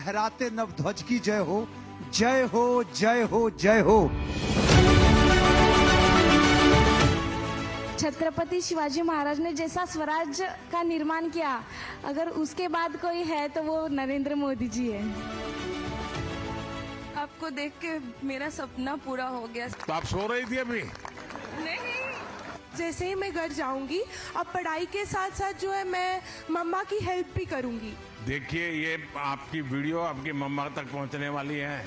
लहराते नवध्वज की जय हो, जय हो, जय हो, जय हो। छत्रपति शिवाजी महाराज ने जैसा स्वराज का निर्माण किया, अगर उसके बाद कोई है तो वो नरेंद्र मोदी जी है। आपको देख के मेरा सपना पूरा हो गया। तो आप सो रही थी अभी? नहीं, जैसे ही मैं घर जाऊंगी, अब पढ़ाई के साथ साथ जो है मैं मम्मा की हेल्प भी करूंगी। देखिए, ये आपकी वीडियो आपकी मम्मा तक पहुंचने वाली है।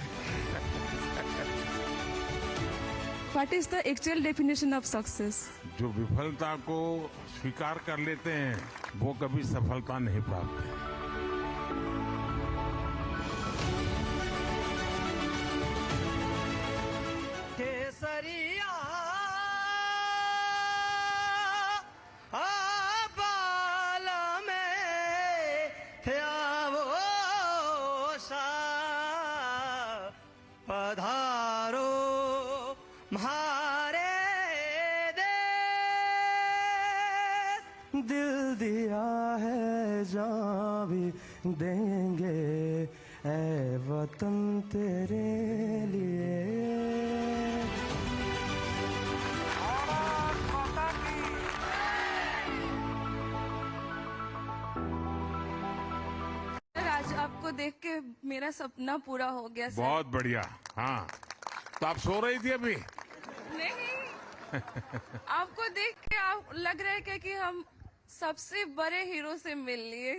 What is the actual definition of success? जो विफलता को स्वीकार कर लेते हैं वो कभी सफलता नहीं प्राप्त है। केसरिया बाल में वो पधारो म्हारे दिल दिया है जान भी देंगे ऐ वतन तेरे लिए। आज आपको देख के मेरा सपना पूरा हो गया सर। बहुत बढ़िया। हाँ, तो आप सो रही थी अभी? नहीं, आपको देख के आप लग रहा है कि हम सबसे बड़े हीरो से मिल लिए।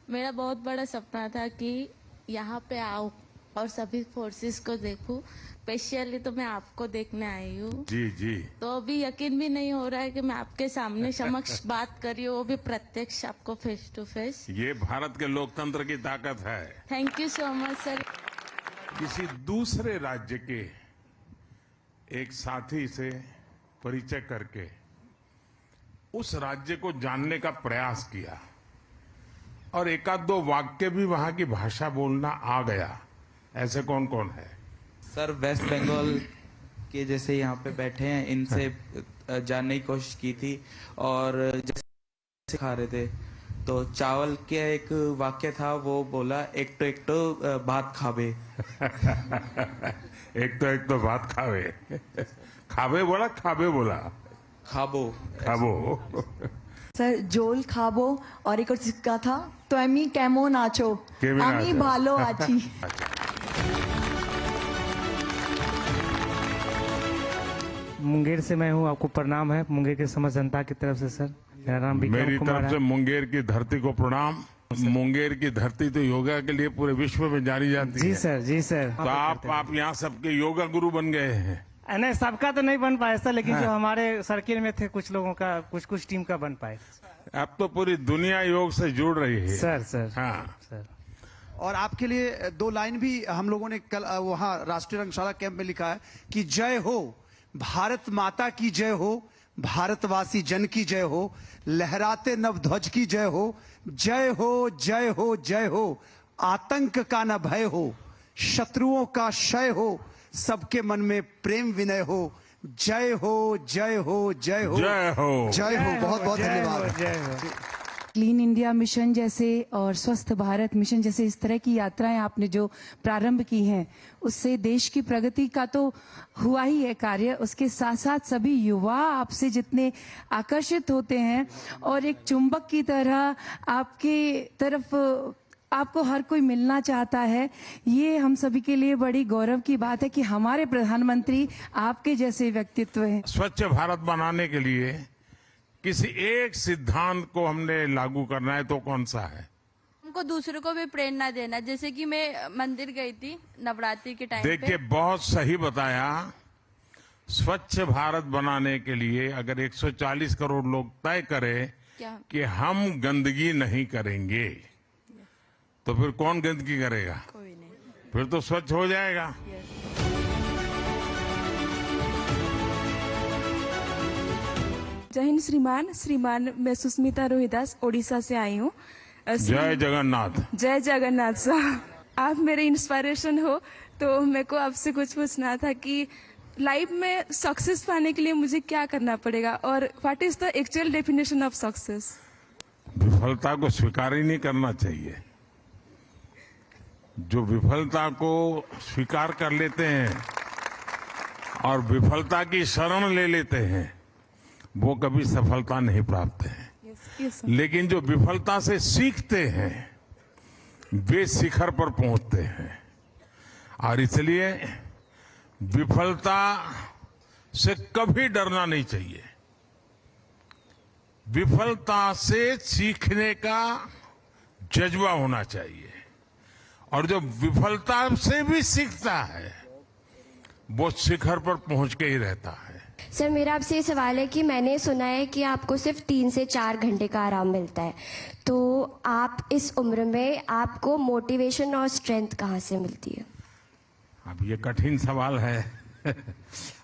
मेरा बहुत बड़ा सपना था कि यहाँ पे आऊँ और सभी फोर्सेस को देखूं। स्पेशली तो मैं आपको देखने आई हूँ। जी जी। तो अभी यकीन भी नहीं हो रहा है कि मैं आपके सामने समक्ष बात कर रही हूँ, वो भी प्रत्यक्ष आपको फेस टू फेस। ये भारत के लोकतंत्र की ताकत है। Thank you so much sir. किसी दूसरे राज्य के एक साथी से परिचय करके उस राज्य को जानने का प्रयास किया और एकाध दो वाक्य भी वहां की भाषा बोलना आ गया। ऐसे कौन कौन है? सर, वेस्ट बंगाल के जैसे यहाँ पे बैठे हैं, इनसे जानने की कोशिश की थी और जैसे सिखा रहे थे तो चावल के एक वाक्य था, वो बोला एक तो भात खावे। एक तो भात खावे। खावे बोला, खावे बोला? खाबो। खाबो। सर जोल खाबो और एक और सिक्का था तो एमी कैमो नाचो आमी भालो आची। मुंगेर से मैं हूँ, आपको प्रणाम है मुंगेर के समस्त जनता की तरफ से सर। मेरा नाम मेरी तरफ से मुंगेर की धरती को प्रणाम। मुंगेर की धरती तो योगा के लिए पूरे विश्व में जानी जाती है। जी सर, जी सर। तो आप यहाँ सबके योगा गुरु बन गए हैं। नहीं, सबका तो नहीं बन पाया सर, लेकिन जो हमारे सर्किल में थे कुछ लोगों का, कुछ टीम का बन पाए। अब तो पूरी दुनिया योग से जुड़ रही है सर। हाँ सर। और आपके लिए दो लाइन भी हम लोगों ने कल वहाँ राष्ट्रीय रंगशाला कैंप में लिखा है कि जय हो, भारत माता की जय हो, भारतवासी जन की जय हो, लहराते नवध्वज की जय हो, जय हो, जय हो, जय हो। आतंक का न भय हो, शत्रुओं का क्षय हो, सबके मन में प्रेम विनय हो, जय हो, जय हो, जय हो, जय हो, जय हो। बहुत बहुत धन्यवाद। जय हो। क्लीन इंडिया मिशन जैसे और स्वस्थ भारत मिशन जैसे इस तरह की यात्राएं आपने जो प्रारंभ की हैं, उससे देश की प्रगति का तो हुआ ही है कार्य, उसके साथ साथ सभी युवा आपसे जितने आकर्षित होते हैं और एक चुंबक की तरह आपके तरफ आपको हर कोई मिलना चाहता है, ये हम सभी के लिए बड़ी गौरव की बात है कि हमारे प्रधानमंत्री आपके जैसे व्यक्तित्व हैं। स्वच्छ भारत बनाने के लिए किसी एक सिद्धांत को हमने लागू करना है तो कौन सा है? हमको दूसरों को भी प्रेरणा देना। जैसे कि मैं मंदिर गई थी नवरात्रि के टाइम पे। देखिए, बहुत सही बताया। स्वच्छ भारत बनाने के लिए अगर 140 करोड़ लोग तय करें कि हम गंदगी नहीं करेंगे, तो फिर कौन गंदगी करेगा? कोई नहीं। फिर तो स्वच्छ हो जाएगा। जय हिंद श्रीमान, मैं सुष्मिता रोहिदास ओडिशा से आई हूँ। जय जगन्नाथ। जय जगन्नाथ साहब, आप मेरे इंस्पिरेशन हो, तो मेरे को आपसे कुछ पूछना था कि लाइफ में सक्सेस पाने के लिए मुझे क्या करना पड़ेगा और what is the actual definition of success? विफलता को स्वीकार ही नहीं करना चाहिए। जो विफलता को स्वीकार कर लेते हैं और विफलता की शरण ले लेते हैं वो कभी सफलता नहीं प्राप्त है। लेकिन जो विफलता से सीखते हैं वे शिखर पर पहुंचते हैं। और इसलिए विफलता से कभी डरना नहीं चाहिए। विफलता से सीखने का जज्बा होना चाहिए। और जो विफलता से भी सीखता है वो शिखर पर पहुंच के ही रहता है। सर, मेरा आपसे ये सवाल है कि मैंने सुना है कि आपको सिर्फ 3 से 4 घंटे का आराम मिलता है, तो आप इस उम्र में आपको मोटिवेशन और स्ट्रेंथ कहाँ से मिलती है? अब ये कठिन सवाल है।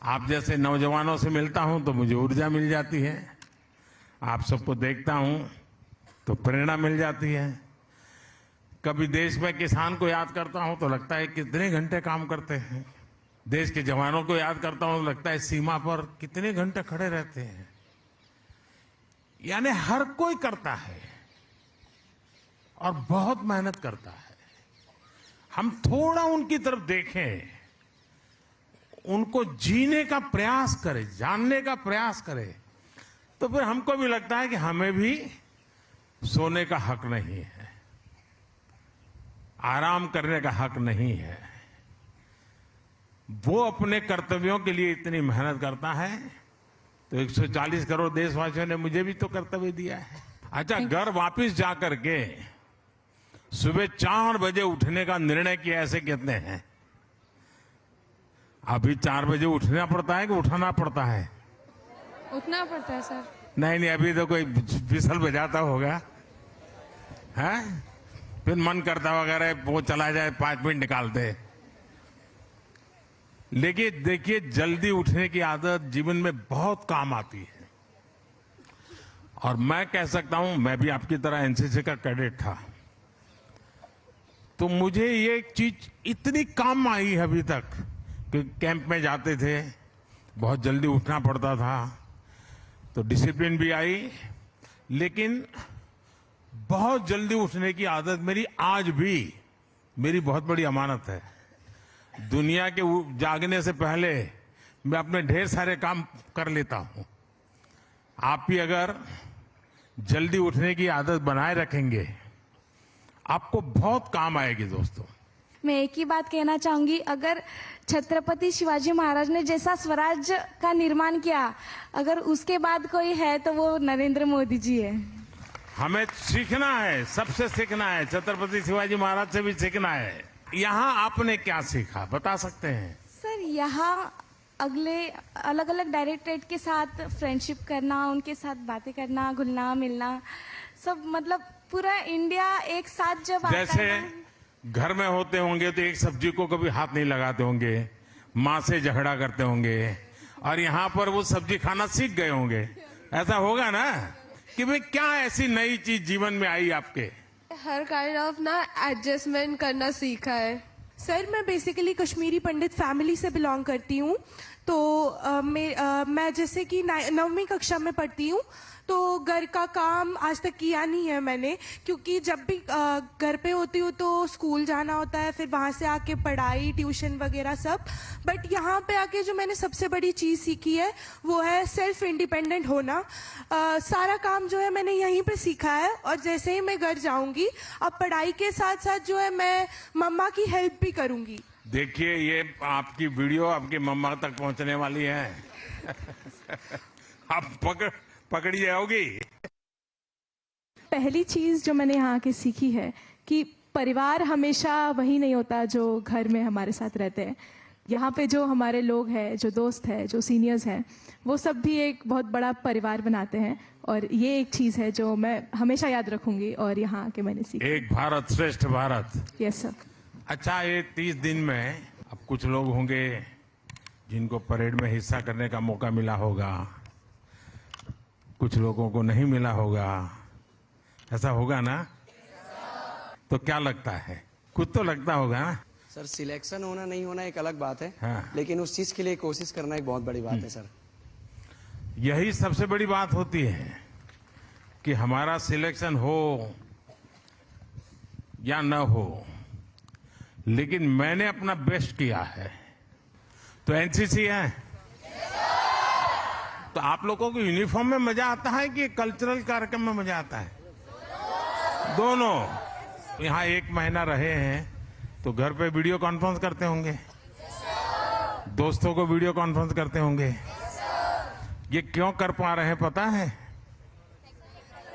आप जैसे नौजवानों से मिलता हूं तो मुझे ऊर्जा मिल जाती है। आप सबको देखता हूं तो प्रेरणा मिल जाती है। कभी देश में किसान को याद करता हूं तो लगता है कितने घंटे काम करते हैं। देश के जवानों को याद करता हूं तो लगता है सीमा पर कितने घंटे खड़े रहते हैं। यानी हर कोई करता है और बहुत मेहनत करता है। हम थोड़ा उनकी तरफ देखें, उनको जीने का प्रयास करें, जानने का प्रयास करें, तो फिर हमको भी लगता है कि हमें भी सोने का हक नहीं है, आराम करने का हक नहीं है। वो अपने कर्तव्यों के लिए इतनी मेहनत करता है तो 140 करोड़ देशवासियों ने मुझे भी तो कर्तव्य दिया है। अच्छा, घर वापस जाकर के सुबह 4 बजे उठने का निर्णय किया, ऐसे कितने हैं? अभी 4 बजे उठना पड़ता है कि उठाना पड़ता है? उठना पड़ता है सर। नहीं, अभी तो कोई विसल बजाता होगा, है? फिर मन करता वगैरह वो चला जाए, 5 मिनट निकालते। लेकिन देखिए, जल्दी उठने की आदत जीवन में बहुत काम आती है। और मैं कह सकता हूं, मैं भी आपकी तरह एनसीसी का कैडेट था, तो मुझे ये चीज इतनी काम आई है अभी तक कि कैंप में जाते थे, बहुत जल्दी उठना पड़ता था, तो डिसिप्लिन भी आई। लेकिन बहुत जल्दी उठने की आदत मेरी आज भी मेरी बहुत बड़ी अमानत है। दुनिया के जागने से पहले मैं अपने ढेर सारे काम कर लेता हूं। आप भी अगर जल्दी उठने की आदत बनाए रखेंगे आपको बहुत काम आएगी दोस्तों। मैं एक ही बात कहना चाहूंगी, अगर छत्रपति शिवाजी महाराज ने जैसा स्वराज्य का निर्माण किया, अगर उसके बाद कोई है तो वो नरेंद्र मोदी जी है। हमें सीखना है, सबसे सीखना है, छत्रपति शिवाजी महाराज से भी सीखना है। यहाँ आपने क्या सीखा बता सकते हैं? सर, यहाँ अगले अलग अलग डायरेक्टरेट के साथ फ्रेंडशिप करना, उनके साथ बातें करना, घुलना मिलना, सब मतलब पूरा इंडिया एक साथ जब आता है जैसे ना, घर में होते होंगे तो एक सब्जी को कभी हाथ नहीं लगाते होंगे, माँ से झगड़ा करते होंगे, और यहाँ पर वो सब्जी खाना सीख गए होंगे। ऐसा होगा ना कि भाई क्या ऐसी नई चीज जीवन में आई आपके? हर काइंड ऑफ ना एडजस्टमेंट करना सीखा है। सर, मैं बेसिकली कश्मीरी पंडित फैमिली से बिलोंग करती हूँ, तो मैं जैसे कि 9वीं कक्षा में पढ़ती हूँ, तो घर का काम आज तक किया नहीं है मैंने, क्योंकि जब भी घर पे होती हूँ तो स्कूल जाना होता है, फिर वहाँ से आके पढ़ाई, ट्यूशन वगैरह सब। बट यहाँ पे आके जो मैंने सबसे बड़ी चीज़ सीखी है वो है सेल्फ इंडिपेंडेंट होना। सारा काम जो है मैंने यहीं पे सीखा है, और जैसे ही मैं घर जाऊंगी अब पढ़ाई के साथ साथ जो है मैं मम्मा की हेल्प भी करूंगी। देखिए, ये आपकी वीडियो आपकी मम्मा तक पहुंचने वाली है। आप पकड़ी जाओगी। पहली चीज जो मैंने यहाँ के सीखी है कि परिवार हमेशा वही नहीं होता जो घर में हमारे साथ रहते हैं। यहाँ पे जो हमारे लोग हैं, जो दोस्त हैं, जो सीनियर्स हैं, वो सब भी एक बहुत बड़ा परिवार बनाते हैं, और ये एक चीज है जो मैं हमेशा याद रखूंगी और यहाँ के मैंने सीखा। एक भारत श्रेष्ठ भारत। Yes sir. अच्छा, ये 30 दिन में अब कुछ लोग होंगे जिनको परेड में हिस्सा करने का मौका मिला होगा, कुछ लोगों को नहीं मिला होगा, ऐसा होगा ना? तो क्या लगता है? कुछ तो लगता होगा ना? सर, सिलेक्शन होना नहीं होना एक अलग बात है, हाँ। लेकिन उस चीज के लिए कोशिश करना एक बहुत बड़ी बात है सर। यही सबसे बड़ी बात होती है कि हमारा सिलेक्शन हो या न हो, लेकिन मैंने अपना बेस्ट किया है। तो एनसीसी है, तो आप लोगों को यूनिफॉर्म में मजा आता है कि कल्चरल कार्यक्रम में मजा आता है? दोनों। यहाँ 1 महीना रहे हैं तो घर पे वीडियो कॉन्फ्रेंस करते होंगे, दोस्तों को वीडियो कॉन्फ्रेंस करते होंगे। ये क्यों कर पा रहे हैं पता है?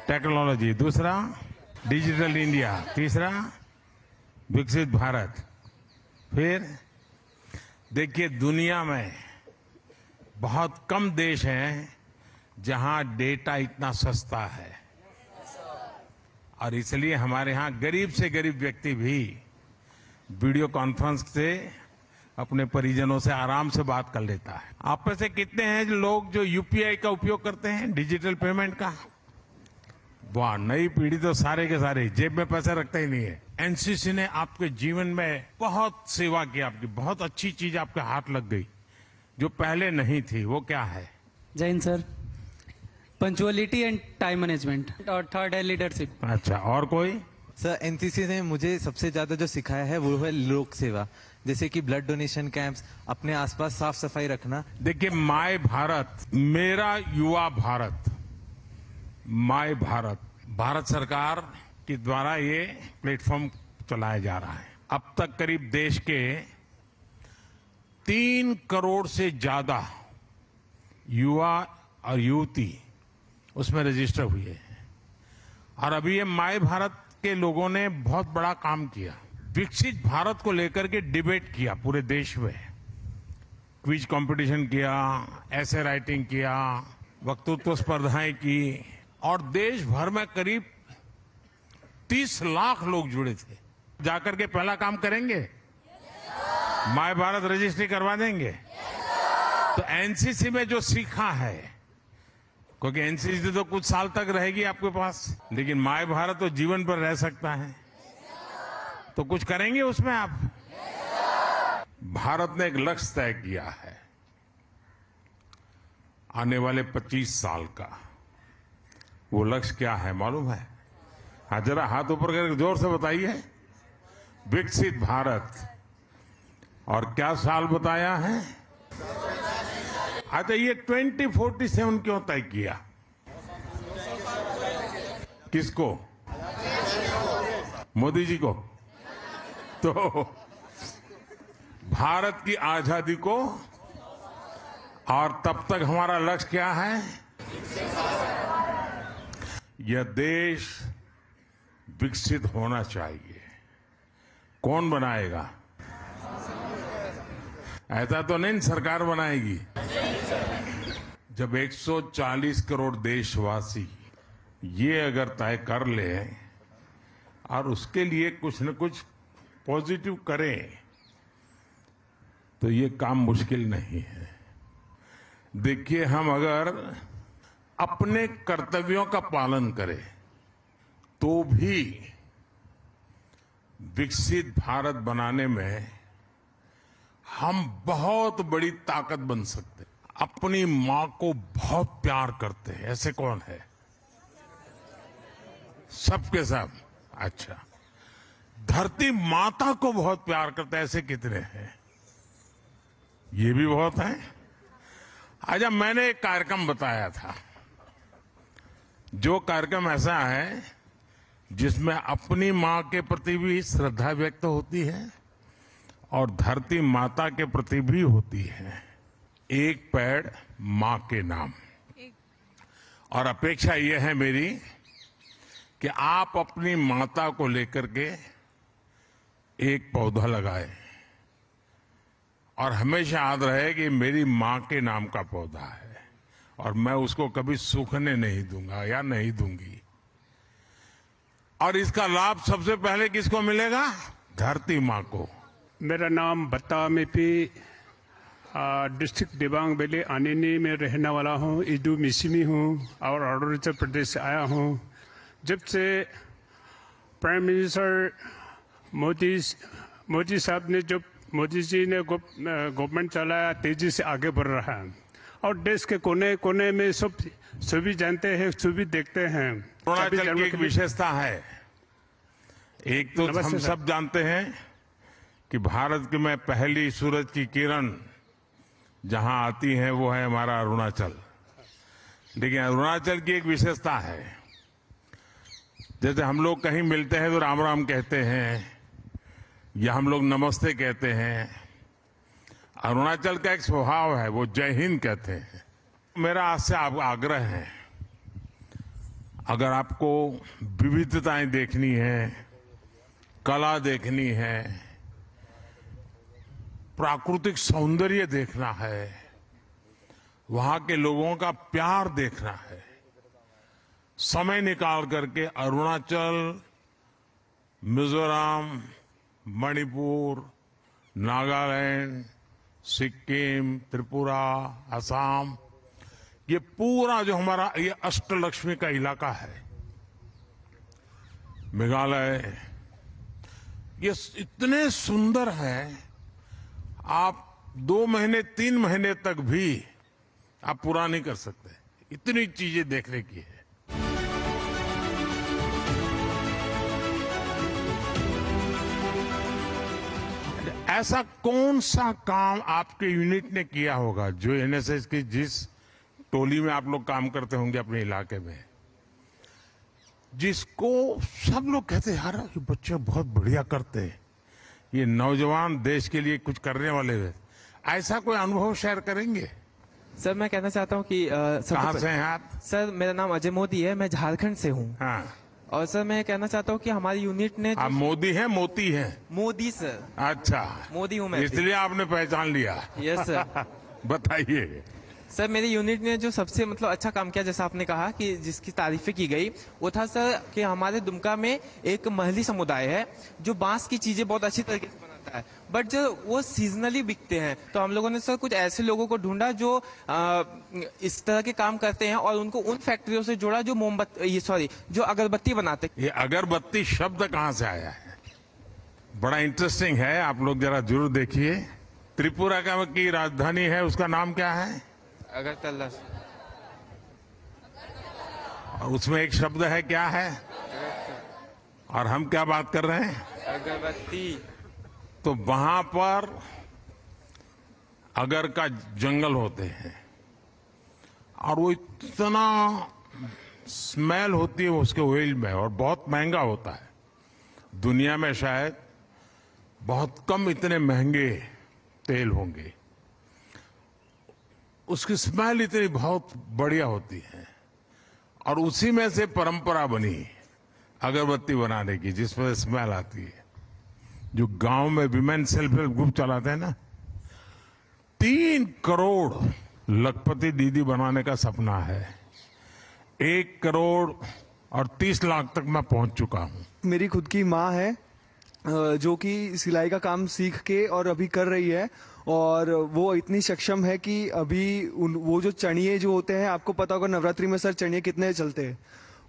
टेक्नोलॉजी। दूसरा डिजिटल इंडिया। तीसरा विकसित भारत। फिर देखिए, दुनिया में बहुत कम देश हैं जहां डेटा इतना सस्ता है, और इसलिए हमारे यहां गरीब से गरीब व्यक्ति भी वीडियो कॉन्फ्रेंस से अपने परिजनों से आराम से बात कर लेता है। आप में से कितने हैं लोग जो यूपीआई का उपयोग करते हैं, डिजिटल पेमेंट का? वाह, नई पीढ़ी तो सारे के सारे जेब में पैसे रखते ही नहीं है। एनसीसी ने आपके जीवन में बहुत सेवा की, आपकी बहुत अच्छी चीज आपके हाथ लग गई जो पहले नहीं थी। वो क्या है? जय Hind sir. Punctuality and time management, और थर्ड है लीडरशिप। अच्छा, और कोई? सर, एनसीसी ने मुझे सबसे ज्यादा जो सिखाया है वो है लोक सेवा, जैसे कि ब्लड डोनेशन कैंप्स, अपने आसपास साफ सफाई रखना। देखिए, माय भारत, मेरा युवा भारत, माय भारत, भारत सरकार के द्वारा ये प्लेटफॉर्म चलाया जा रहा है। अब तक करीब देश के 3 करोड़ से ज्यादा युवा और युवती उसमें रजिस्टर हुए हैं। और अभी ये माय भारत के लोगों ने बहुत बड़ा काम किया। विकसित भारत को लेकर के डिबेट किया पूरे देश में, क्विज कंपटीशन किया, ऐसे राइटिंग किया, वक्तृत्व स्पर्धाएं की, और देश भर में करीब 30 लाख लोग जुड़े थे। जाकर के पहला काम करेंगे, माय भारत रजिस्ट्री करवा देंगे। तो एनसीसी में जो सीखा है, क्योंकि एनसीसी तो कुछ साल तक रहेगी आपके पास, लेकिन माय भारत तो जीवन भर रह सकता है। तो कुछ करेंगे उसमें आप? भारत ने एक लक्ष्य तय किया है आने वाले 25 साल का। वो लक्ष्य क्या है मालूम है? हाँ, जरा हाथ ऊपर करके जोर से बताइए। विकसित भारत। और क्या साल बताया है? अच्छा, ये 2047 क्यों तय किया? किसको? मोदी जी को? तो भारत की आजादी को, और तब तक हमारा लक्ष्य क्या है? यह देश विकसित होना चाहिए। कौन बनाएगा? ऐसा तो नहीं सरकार बनाएगी। जब 140 करोड़ देशवासी ये अगर तय कर ले और उसके लिए कुछ न कुछ पॉजिटिव करें, तो ये काम मुश्किल नहीं है। देखिए, हम अगर अपने कर्तव्यों का पालन करें तो भी विकसित भारत बनाने में हम बहुत बड़ी ताकत बन सकते हैं। अपनी मां को बहुत प्यार करते हैं, ऐसे कौन है? सबके सब। अच्छा, धरती माता को बहुत प्यार करते हैं, ऐसे कितने हैं? ये भी बहुत है। अच्छा, मैंने एक कार्यक्रम बताया था, जो कार्यक्रम ऐसा है जिसमें अपनी मां के प्रति भी श्रद्धा व्यक्त होती है और धरती माता के प्रति भी होती है। एक पेड़ मां के नाम। और अपेक्षा यह है मेरी कि आप अपनी माता को लेकर के एक पौधा लगाएं, और हमेशा याद रहे कि मेरी मां के नाम का पौधा है और मैं उसको कभी सूखने नहीं दूंगा या नहीं दूंगी। और इसका लाभ सबसे पहले किसको मिलेगा? धरती मां को। मेरा नाम बत्ता मेपी, डिस्ट्रिक्ट दिबांग वैली आनिनी में रहने वाला हूँ। इडू मिसिमी हूँ और अरुणाचल प्रदेश से आया हूँ। जब से प्राइम मिनिस्टर मोदी साहब ने, जो मोदी जी ने गवर्नमेंट चलाया, तेजी से आगे बढ़ रहा है और देश के कोने कोने में सभी जानते हैं, सभी देखते हैं। अरुणाचल की एक विशेषता है, एक तो हम सब जानते हैं कि भारत की में पहली सूरज की किरण जहां आती है वो है हमारा अरुणाचल। लेकिन अरुणाचल की एक विशेषता है, जैसे हम लोग कहीं मिलते हैं तो राम राम कहते हैं या हम लोग नमस्ते कहते हैं, अरुणाचल का एक स्वभाव है, वो जय हिंद कहते हैं। मेरा आपसे आग्रह है, अगर आपको विविधताएं देखनी है, कला देखनी है, प्राकृतिक सौंदर्य देखना है, वहां के लोगों का प्यार देखना है, समय निकाल करके अरुणाचल, मिजोरम, मणिपुर, नागालैंड, सिक्किम, त्रिपुरा, असम, ये पूरा जो हमारा ये अष्टलक्ष्मी का इलाका है, मेघालय, ये इतने सुंदर है, आप 2 महीने 3 महीने तक भी आप पूरा नहीं कर सकते, इतनी चीजें देखने की है। ऐसा कौन सा काम आपके यूनिट ने किया होगा जो एनएसएस की जिस टोली में आप लोग काम करते होंगे अपने इलाके में, जिसको सब लोग कहते हैं यार ये बच्चे बहुत बढ़िया करते हैं, ये नौजवान देश के लिए कुछ करने वाले हैं, ऐसा कोई अनुभव शेयर करेंगे? सर मैं कहना चाहता हूँ कि कहाँ से हैं आप? सर मेरा नाम अजय मोदी है, मैं झारखंड से हूँ। हाँ। और सर मैं कहना चाहता हूँ कि हमारी यूनिट ने आप मोदी हैं मोती हैं? मोदी सर। अच्छा, मोदी हूँ मैं, इसलिए आपने पहचान लिया। Yes sir. बताइए सर। मेरी यूनिट ने जो सबसे मतलब अच्छा काम किया, जैसा आपने कहा कि जिसकी तारीफें की गई, वो था सर कि हमारे दुमका में एक महली समुदाय है जो बांस की चीजें बहुत अच्छी तरीके से बनाता है, बट जो वो सीजनली बिकते हैं। तो हम लोगों ने सर कुछ ऐसे लोगों को ढूंढा जो इस तरह के काम करते हैं और उनको उन फैक्ट्रियों से जोड़ा जो जो अगरबत्ती बनाते। ये अगरबत्ती शब्द कहाँ से आया है? बड़ा इंटरेस्टिंग है, आप लोग जरा जरूर देखिए। त्रिपुरा का की राजधानी है, उसका नाम क्या है? अगरतला। उसमें एक शब्द है, क्या है? और हम क्या बात कर रहे हैं? अगरबत्ती। तो वहां पर अगर का जंगल होते हैं और वो इतना स्मेल होती है उसके ऑयल में, और बहुत महंगा होता है। दुनिया में शायद बहुत कम इतने महंगे तेल होंगे, उसकी स्मेल इतनी बहुत बढ़िया होती है। और उसी में से परंपरा बनी अगरबत्ती बनाने की, जिसमें स्मेल आती है। जो गांव में विमेन सेल्फ हेल्प ग्रुप चलाते हैं ना, 3 करोड़ लखपति दीदी बनाने का सपना है। 1 करोड़ और 30 लाख तक मैं पहुंच चुका हूं। मेरी खुद की माँ है जो कि सिलाई का काम सीख के और अभी कर रही है, और वो इतनी सक्षम है कि अभी वो जो चणिये जो होते हैं, आपको पता होगा नवरात्रि में सर चणिये कितने चलते हैं,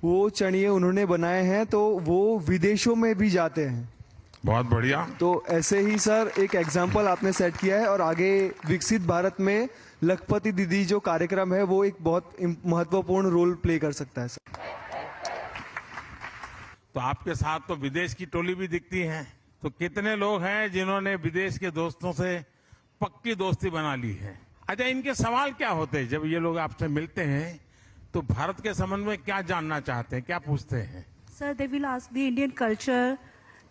वो चणिये उन्होंने बनाए हैं, तो वो विदेशों में भी जाते हैं। बहुत बढ़िया। तो ऐसे ही सर एक एग्जाम्पल आपने सेट किया है, और आगे विकसित भारत में लखपति दीदी जो कार्यक्रम है वो एक बहुत महत्वपूर्ण रोल प्ले कर सकता है सर। तो आपके साथ तो विदेश की टोली भी दिखती है, तो कितने लोग हैं जिन्होंने विदेश के दोस्तों से पक्की दोस्ती बना ली है? अच्छा, इनके सवाल क्या होते हैं जब ये लोग आपसे मिलते हैं? तो भारत के संबंध में क्या जानना चाहते हैं, क्या पूछते हैं? Sir, they will ask the Indian culture,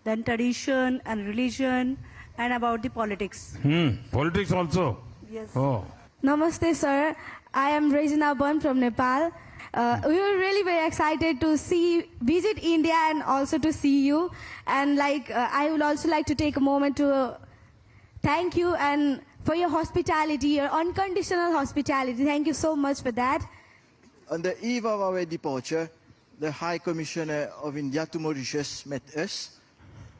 then tradition and religion, and about the politics. Politics also? Yes. Oh. Namaste, sir. I am Regina Ban from Nepal. We were really very excited to visit India and also to see you. And I would also like to take a moment to thank you and for your hospitality, your unconditional hospitality. Thank you so much for that. On the eve of our departure, the High Commissioner of India to Mauritius met us.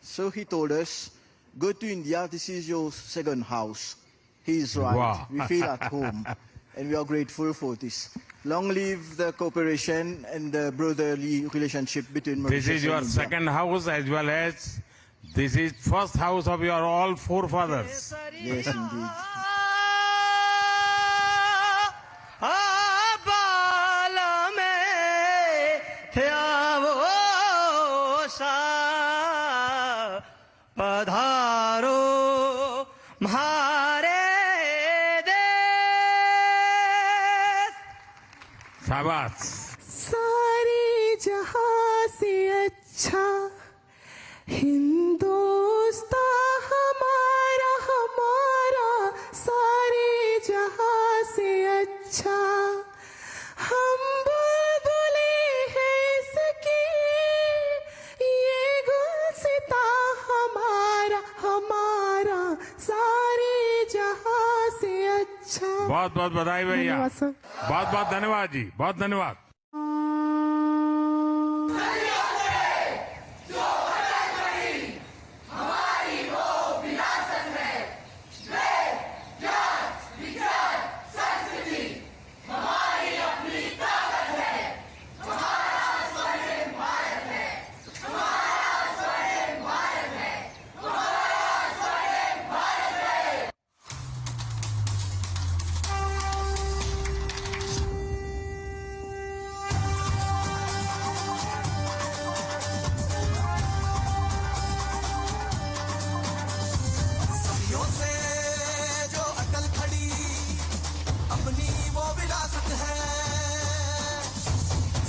So he told us, go to India, this is your second house. He is right. Wow. We feel at home, and we are grateful for this. Long live the cooperation and the brotherly relationship between Mauritius This is your and India. second house, as well as this is first house of your all forefathers. Yes, indeed. पधारो म्हारे देश। शाबाश। सारे जहां से अच्छा हिंदुस्तान हमारा हमारा, सारे जहां से अच्छा हम बुलबुले हैं इसकी, ये गुलसिता हमारा हमारा, सारे जहां से अच्छा। बहुत बहुत बधाई भैया, धन्यवाद सर। बहुत बहुत धन्यवाद जी, बहुत धन्यवाद। सदियों से जो अटल खड़ी अपनी वो विरासत है,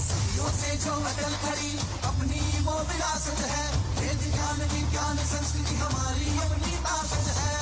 सदियों से जो अटल खड़ी अपनी वो विरासत है, वेद ज्ञान विज्ञान संस्कृति हमारी अपनी ताकत है।